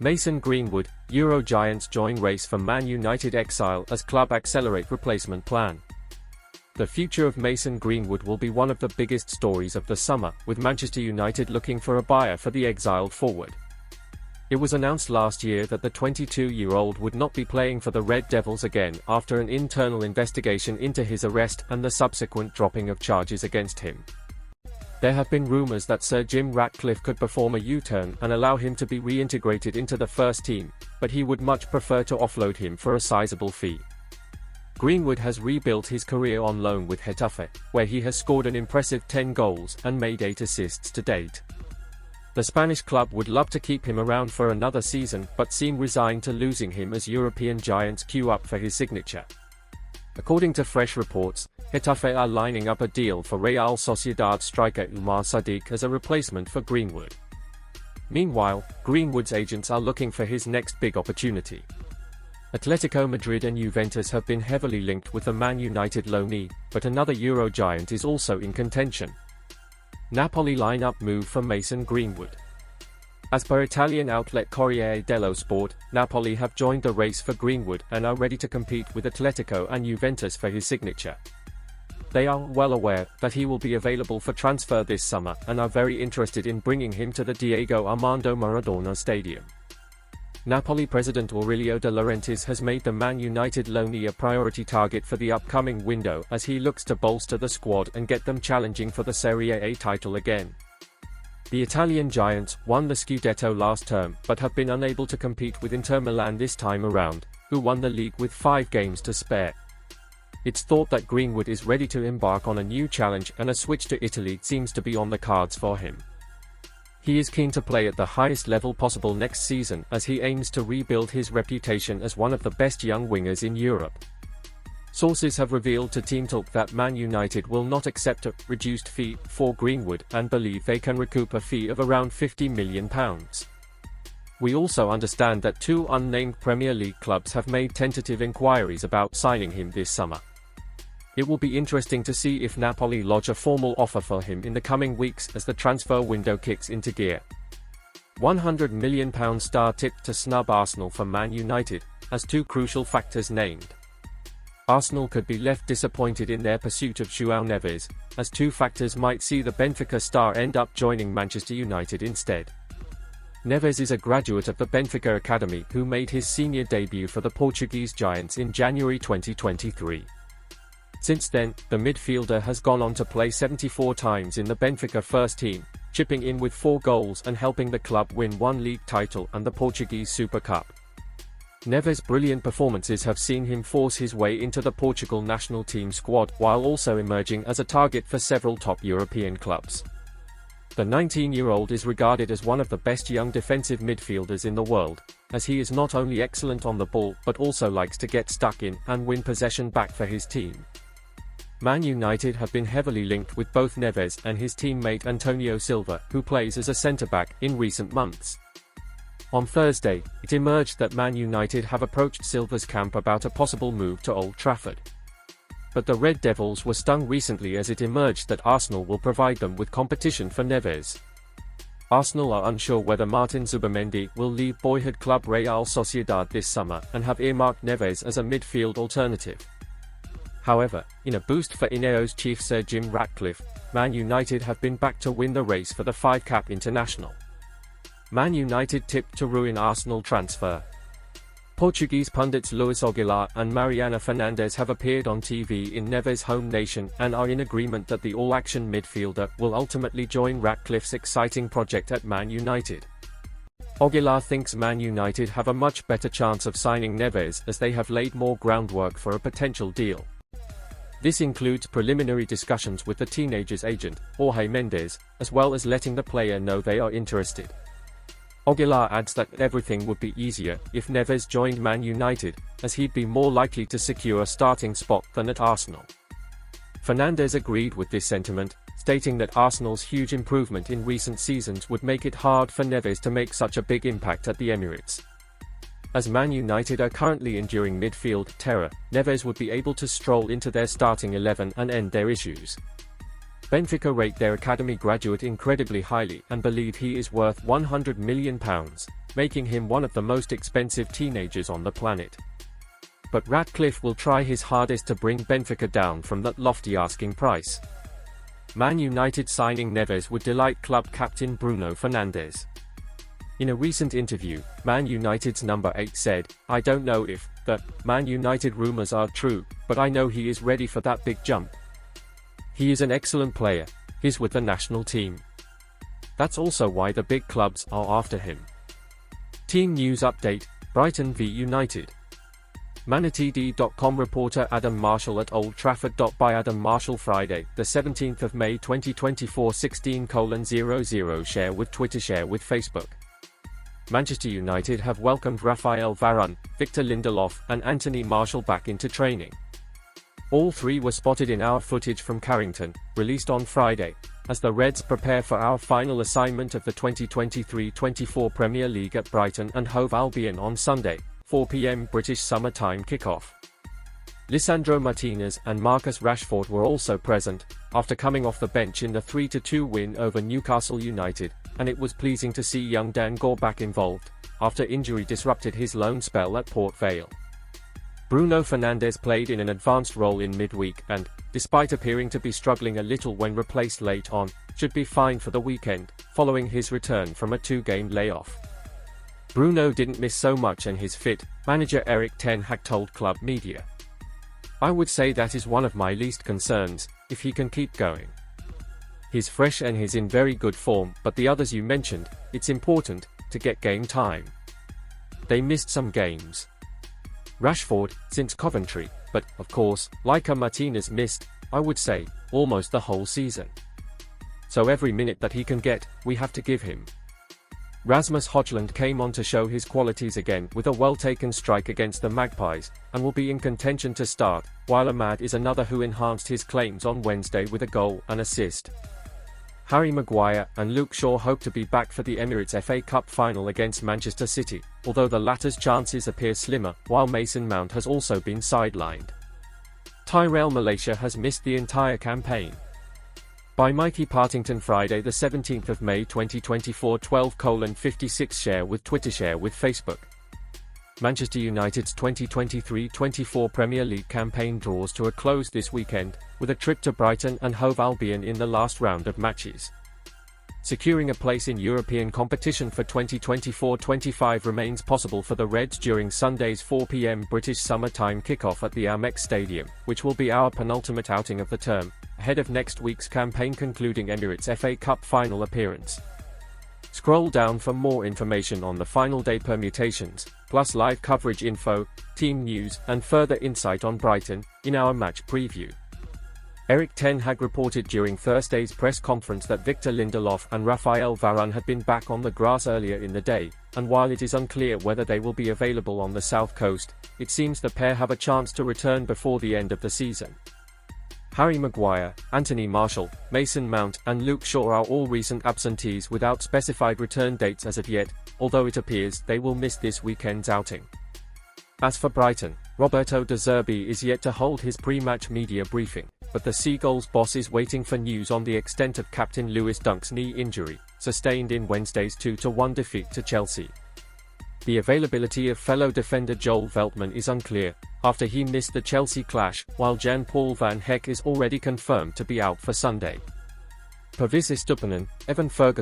Mason Greenwood, Euro Giants join race for Man United exile as club accelerate replacement plan. The future of Mason Greenwood will be one of the biggest stories of the summer, with Manchester United looking for a buyer for the exiled forward. It was announced last year that the 22-year-old would not be playing for the Red Devils again after an internal investigation into his arrest and the subsequent dropping of charges against him. There have been rumours that Sir Jim Ratcliffe could perform a U-turn and allow him to be reintegrated into the first team, but he would much prefer to offload him for a sizable fee. Greenwood has rebuilt his career on loan with Getafe, where he has scored an impressive 10 goals and made 8 assists to date. The Spanish club would love to keep him around for another season but seem resigned to losing him as European giants queue up for his signature. According to fresh reports, Getafe are lining up a deal for Real Sociedad striker Umar Sadiq as a replacement for Greenwood. Meanwhile, Greenwood's agents are looking for his next big opportunity. Atletico Madrid and Juventus have been heavily linked with the Man United loanee, but another Euro giant is also in contention. Napoli line-up move for Mason Greenwood. As per Italian outlet Corriere dello Sport, Napoli have joined the race for Greenwood and are ready to compete with Atletico and Juventus for his signature. They are well aware that he will be available for transfer this summer and are very interested in bringing him to the Diego Armando Maradona Stadium. Napoli president Aurelio De Laurentiis has made the Man United loanee a priority target for the upcoming window as he looks to bolster the squad and get them challenging for the Serie A title again. The Italian giants won the Scudetto last term but have been unable to compete with Inter Milan this time around, who won the league with 5 games to spare. It's thought that Greenwood is ready to embark on a new challenge and a switch to Italy seems to be on the cards for him. He is keen to play at the highest level possible next season as he aims to rebuild his reputation as one of the best young wingers in Europe. Sources have revealed to Team Talk that Man United will not accept a reduced fee for Greenwood and believe they can recoup a fee of around £50 million. We also understand that 2 unnamed Premier League clubs have made tentative inquiries about signing him this summer. It will be interesting to see if Napoli lodge a formal offer for him in the coming weeks as the transfer window kicks into gear. £100 million star tipped to snub Arsenal for Man United, as 2 crucial factors named. Arsenal could be left disappointed in their pursuit of Joao Neves, as 2 factors might see the Benfica star end up joining Manchester United instead. Neves is a graduate of the Benfica Academy who made his senior debut for the Portuguese Giants in January 2023. Since then, the midfielder has gone on to play 74 times in the Benfica first team, chipping in with 4 goals and helping the club win 1 league title and the Portuguese Super Cup. Neves' brilliant performances have seen him force his way into the Portugal national team squad while also emerging as a target for several top European clubs. The 19-year-old is regarded as one of the best young defensive midfielders in the world, as he is not only excellent on the ball but also likes to get stuck in and win possession back for his team. Man United have been heavily linked with both Neves and his teammate Antonio Silva, who plays as a centre-back, in recent months. On Thursday, it emerged that Man United have approached Silva's camp about a possible move to Old Trafford. But the Red Devils were stung recently as it emerged that Arsenal will provide them with competition for Neves. Arsenal are unsure whether Martin Zubimendi will leave boyhood club Real Sociedad this summer and have earmarked Neves as a midfield alternative. However, in a boost for Ineos chief Sir Jim Ratcliffe, Man United have been back to win the race for the 5-cap international. Man United tipped to ruin Arsenal transfer. Portuguese pundits Luis Aguilar and Mariana Fernandes have appeared on TV in Neves' home nation and are in agreement that the all-action midfielder will ultimately join Ratcliffe's exciting project at Man United. Aguilar thinks Man United have a much better chance of signing Neves as they have laid more groundwork for a potential deal. This includes preliminary discussions with the teenager's agent, Jorge Mendes, as well as letting the player know they are interested. Aguilar adds that everything would be easier if Neves joined Man United, as he'd be more likely to secure a starting spot than at Arsenal. Fernandes agreed with this sentiment, stating that Arsenal's huge improvement in recent seasons would make it hard for Neves to make such a big impact at the Emirates. As Man United are currently enduring midfield terror, Neves would be able to stroll into their starting 11 and end their issues. Benfica rate their academy graduate incredibly highly and believe he is worth £100 million, making him one of the most expensive teenagers on the planet. But Ratcliffe will try his hardest to bring Benfica down from that lofty asking price. Man United signing Neves would delight club captain Bruno Fernandes. In a recent interview, Man United's number 8 said, "I don't know if the Man United rumors are true, but I know he is ready for that big jump. He is an excellent player, he's with the national team. That's also why the big clubs are after him." Team news update, Brighton v United. Man Utd.com reporter Adam Marshall at Old Trafford. By Adam Marshall Friday, the 17th of May 2024 16:00 share with Twitter, share with Facebook. Manchester United have welcomed Raphael Varane, Victor Lindelof, and Anthony Martial back into training. All three were spotted in our footage from Carrington, released on Friday, as the Reds prepare for our final assignment of the 2023-24 Premier League at Brighton and Hove Albion on Sunday, 4 p.m. British Summer Time kickoff. Lisandro Martinez and Marcus Rashford were also present, after coming off the bench in the 3-2 win over Newcastle United, and it was pleasing to see young Dan Gore back involved, after injury disrupted his loan spell at Port Vale. Bruno Fernandes played in an advanced role in midweek and, despite appearing to be struggling a little when replaced late on, should be fine for the weekend, following his return from a 2-game layoff. Bruno didn't miss so much and he's fit, manager Erik ten Hag told club media. "I would say that is one of my least concerns, if he can keep going. He's fresh and he's in very good form, but the others you mentioned, it's important to get game time. They missed some games. Rashford, since Coventry, but, of course, like Martinez missed, I would say, almost the whole season. So every minute that he can get, we have to give him." Rasmus Højlund came on to show his qualities again with a well-taken strike against the Magpies, and will be in contention to start, while Ahmad is another who enhanced his claims on Wednesday with a goal and assist. Harry Maguire and Luke Shaw hope to be back for the Emirates FA Cup final against Manchester City, although the latter's chances appear slimmer, while Mason Mount has also been sidelined. Tyrell Malaysia has missed the entire campaign. By Mikey Partington Friday the 17th of May 2024 12:56 share with Twitter, share with Facebook. Manchester United's 2023-24 Premier League campaign draws to a close this weekend, with a trip to Brighton and Hove Albion in the last round of matches. Securing a place in European competition for 2024-25 remains possible for the Reds during Sunday's 4 p.m. British Summer Time kickoff at the Amex Stadium, which will be our penultimate outing of the term, ahead of next week's campaign concluding Emirates FA Cup final appearance. Scroll down for more information on the final day permutations, plus live coverage info, team news, and further insight on Brighton, in our match preview. Erik ten Hag reported during Thursday's press conference that Victor Lindelof and Raphael Varane had been back on the grass earlier in the day, and while it is unclear whether they will be available on the south coast, it seems the pair have a chance to return before the end of the season. Harry Maguire, Anthony Martial, Mason Mount, and Luke Shaw are all recent absentees without specified return dates as of yet, although it appears they will miss this weekend's outing. As for Brighton, Roberto De Zerbi is yet to hold his pre-match media briefing, but the Seagulls boss is waiting for news on the extent of captain Lewis Dunk's knee injury, sustained in Wednesday's 2-1 defeat to Chelsea. The availability of fellow defender Joel Veltman is unclear, after he missed the Chelsea clash, while Jan-Paul van Hecke is already confirmed to be out for Sunday. Pervis Estupinan, Evan Ferguson.